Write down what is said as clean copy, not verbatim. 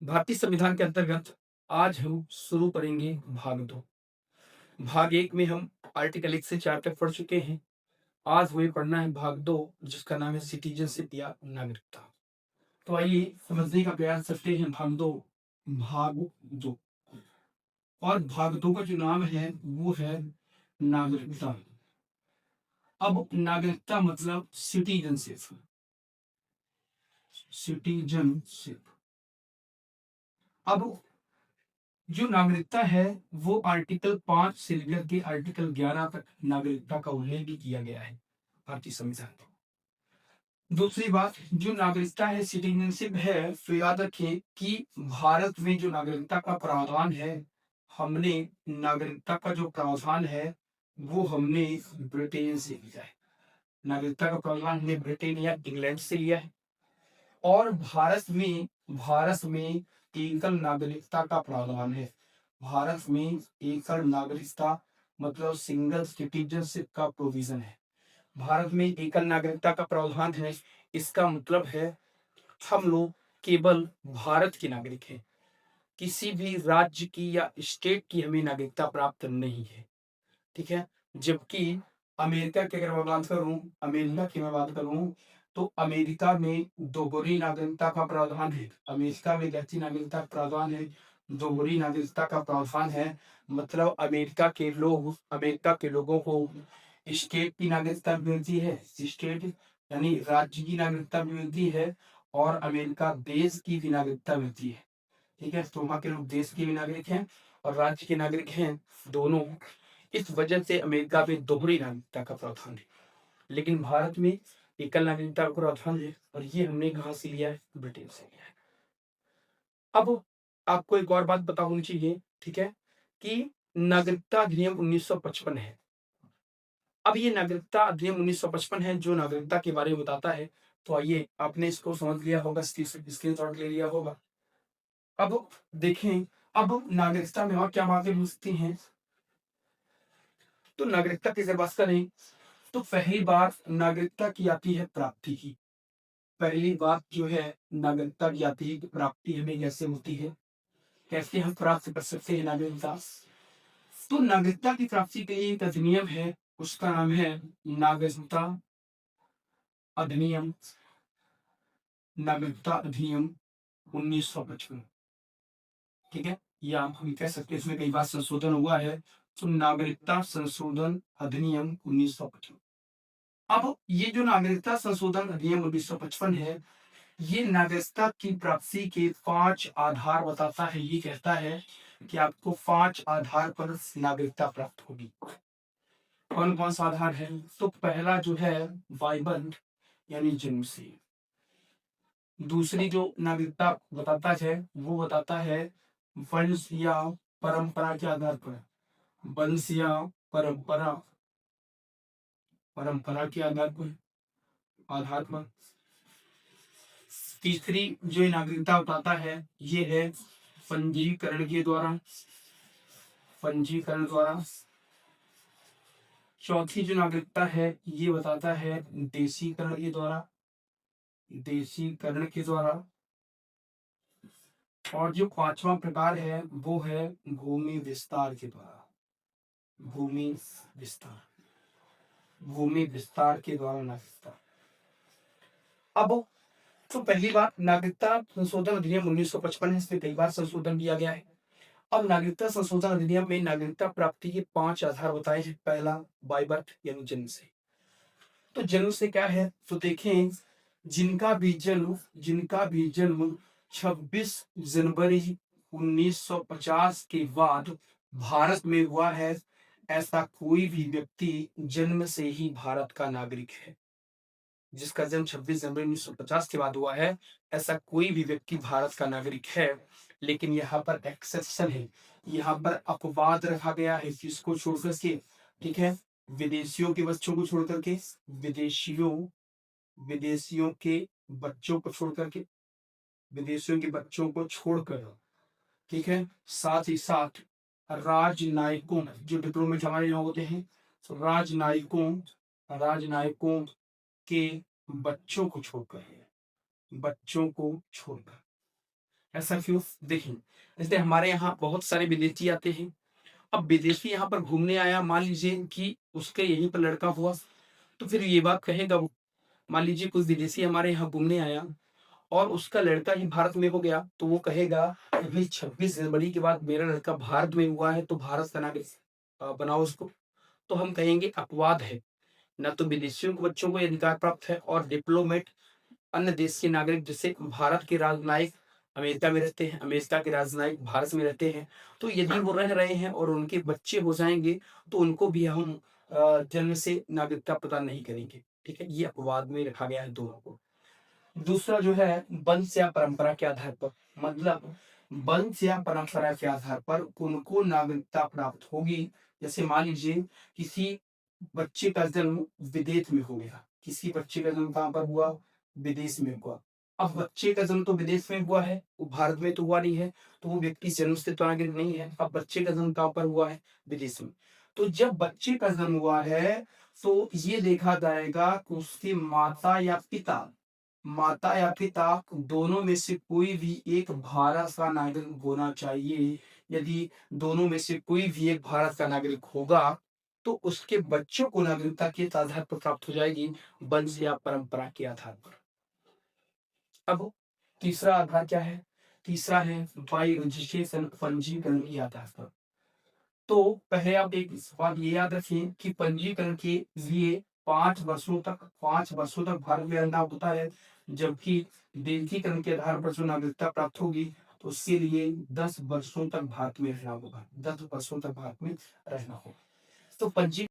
भारतीय संविधान के अंतर्गत आज हम शुरू करेंगे भाग 2। भाग 1 में हम आर्टिकल 1 से 4 तक पढ़ चुके हैं। आज हमें पढ़ना है भाग 2, जिसका नाम है सिटीजनशिप या नागरिकता। तो आइए समझने का प्रयास करते हैं भाग 2। और भाग 2 का जो नाम है वो है नागरिकता। अब नागरिकता मतलब सिटीजनशिप। सिटीजनशिप। अब जो नागरिकता है वो आर्टिकल 5 से लेकर के आर्टिकल 11 तक नागरिकता का उल्लेख भी किया गया है भारतीय संविधान में। दूसरी बात, जो नागरिकता है सिटीजनशिप है, तो याद रखें कि भारत में जो नागरिकता का प्रावधान है, हमने नागरिकता का जो प्रावधान है वो हमने ब्रिटेन से लिया है। नागरिकता का प्रावधान हमने ब्रिटेन या इंग्लैंड से लिया है। और भारत में एकल नागरिकता का प्रावधान है। भारत में एकल नागरिकता मतलब सिंगल सिटीजनशिप का प्रोविजन है। भारत में एकल नागरिकता का प्रावधान है। इसका मतलब है हम लोग केवल भारत के नागरिक हैं। किसी भी राज्य की या स्टेट की हमें नागरिकता प्राप्त नहीं है। ठीक है। जबकि अमेरिका की अगर मैं बात करूं तो अमेरिका में दोहरी नागरिकता का प्रावधान है। अमेरिका में कैसी नागरिकता का प्रावधान है? दोहरी नागरिकता का प्रावधान है। मतलब अमेरिका के लोगों को स्टेट की नागरिकता भी मिलती है, स्टेट यानी राज्य की नागरिकता भी मिलती है, और अमेरिका देश की भी नागरिकता मिलती है। ठीक है। तो वहां के लोग देश के भी नागरिक हैं और राज्य के नागरिक हैं, दोनों। इस वजह से अमेरिका में दोहरी नागरिकता का प्रावधान है, लेकिन भारत में एकल नागरिकता का प्रावधान है। और ये हमने कहाँ से लिया है? ब्रिटेन से लिया है। अब आपको एक और बात पता होनी चाहिए, ठीक है, कि नागरिकता अधिनियम 1955 है। अब ये नागरिकता अधिनियम 1955 है जो नागरिकता के बारे में बताता है। तो आइए, आपने इसको समझ लिया होगा, स्क्रीनशॉट ले लिया होगा। अब देखें, अब नागरिकता में और क्या बातें हो सकती हैं। तो नागरिकता की अगर बात करें तो पहली बात नागरिकता की आती है प्राप्ति की। पहली बात जो है नागरिकता की आती है कि प्राप्ति हमें कैसे होती है, कैसे हम प्राप्त कर सकते हैं नागरिकता। तो नागरिकता की प्राप्ति के लिए एक अधिनियम है, उसका नाम है नागरिकता अधिनियम। नागरिकता अधिनियम 1955। ठीक है। या हम कह सकते हैं इसमें कई बार संशोधन हुआ है। तो नागरिकता संशोधन अधिनियम 1955। अब ये जो नागरिकता संशोधन अधिनियम 1955 है, ये नागरिकता की प्राप्ति के 5 आधार बताता है। ये कहता है कि आपको 5 आधार पर नागरिकता प्राप्त होगी। कौन कौन सा आधार है? तो पहला जो है बाइबल यानी जन्म से। दूसरी जो नागरिकता बताता है वो बताता है वंश या परंपरा के आधार पर। वंश या परंपरा परंपरा के आधार पर। तीसरी जो नागरिकता बताता है ये है पंजीकरण के द्वारा। चौथी जो नागरिकता है ये बताता है देशीकरण के द्वारा। और जो पांचवा प्रकार है वो है भूमि विस्तार के द्वारा। भूमि विस्तार नागरिकता। अब तो पहली बात, नागरिकता संशोधन अधिनियम 1955 है, इसमें कई बार संशोधन किया गया है। अब नागरिकता संशोधन अधिनियम में नागरिकता प्राप्ति के 5 आधार बताए हैं। पहला बाय बर्थ यानी जन्म से। तो जन्म से क्या है? तो देखें, जिनका भी जन्म 26 जनवरी 1950 के बाद भारत में हुआ है, ऐसा कोई भी व्यक्ति जन्म से ही भारत का नागरिक है। जिसका जन्म 26 जनवरी 1950 के बाद हुआ है, ऐसा कोई भी व्यक्ति भारत का नागरिक है। लेकिन यहाँ पर एक्सेप्शन है, यहाँ पर अपवाद रखा गया है। किसको छोड़ करके? ठीक है, विदेशियों के बच्चों को छोड़ करके, विदेशियों के बच्चों को छोड़ करके, विदेशियों के बच्चों को छोड़कर। ठीक है। साथ ही साथ राजनयिकों, जो डिप्लोमेट हमारे यहाँ होते हैं, तो राजनयिकों के बच्चों को छोड़कर। ऐसा क्यों? देखिए, जैसे हमारे यहाँ बहुत सारे विदेशी आते हैं। अब विदेशी यहाँ पर घूमने आया, मान लीजिए कि उसके यहीं पर लड़का हुआ, तो फिर ये बात कहेगा वो। मान लीजिए कोई विदेशी हमारे यहाँ घूमने आया और उसका लड़का ही भारत में हो गया, तो वो कहेगा कि भाई 26 जनवरी के बाद मेरा लड़का भारत में हुआ है, तो भारत का नागरिक बनाओ उसको। तो हम कहेंगे अपवाद है। ना तो विदेशियों के बच्चों को ये अधिकार प्राप्त है, और डिप्लोमेट अन्य देश के नागरिक, जैसे भारत के राजनयिक अमेरिका में रहते हैं, अमेरिका के राजनयिक भारत में रहते हैं, तो यदि वो रह रहे हैं और उनके बच्चे हो जाएँगे, तो उनको भी हम जन्म से नागरिकता प्रदान नहीं करेंगे। ठीक है? ये अपवाद में रखा गया है दोनों को। दूसरा जो है वंश या परंपरा के आधार पर, मतलब वंश या परंपरा के आधार पर उनको नागरिकता प्राप्त होगी। जैसे मान लीजिए किसी बच्चे का जन्म विदेश में हो गया, किसी बच्चे का जन्म कहाँ पर हुआ? विदेश में हुआ। अब बच्चे का जन्म तो विदेश में हुआ है, वो भारत में तो हुआ नहीं है, तो वो व्यक्ति जन्म से तो नागरिक नहीं है। अब बच्चे का जन्म कहाँ पर हुआ है? विदेश में। तो जब बच्चे का जन्म हुआ है, तो ये देखा जाएगा कि उसकी माता या पिता दोनों में से कोई भी एक भारत का नागरिक होना चाहिए। यदि दोनों में से कोई भी एक भारत का नागरिक होगा, तो उसके बच्चों को नागरिकता किस आधार पर प्राप्त हो जाएगी? वंश या परंपरा के आधार पर। अब तीसरा आधार क्या है? तीसरा है बाई रजिस्ट्रेशन, पंजीकरण के आधार पर। तो पहले आप एक बात ये याद रखिए कि पंजीकरण के लिए 5 वर्षों तक भारत में रहना होता है, जबकि देशीकरण के आधार पर जो नागरिकता प्राप्त होगी, तो उसके लिए 10 वर्षों तक भारत में रहना होगा। 10 वर्षों तक भारत में रहना होगा। तो पंजी